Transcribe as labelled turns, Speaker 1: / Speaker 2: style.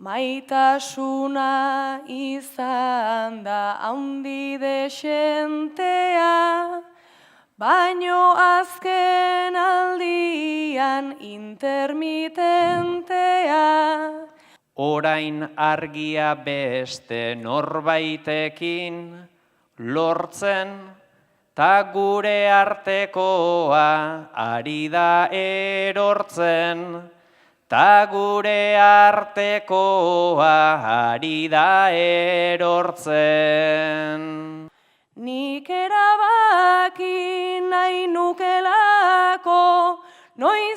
Speaker 1: Maitasuna izan da haundi desentea, baino azken aldian intermitentea.
Speaker 2: Orain argia beste norbaitekin lortzen, ta gure artekoa ari da erortzen. Ta gure artekoa ari da erortzen.
Speaker 1: Nik erabaki nahi nukelako, noiz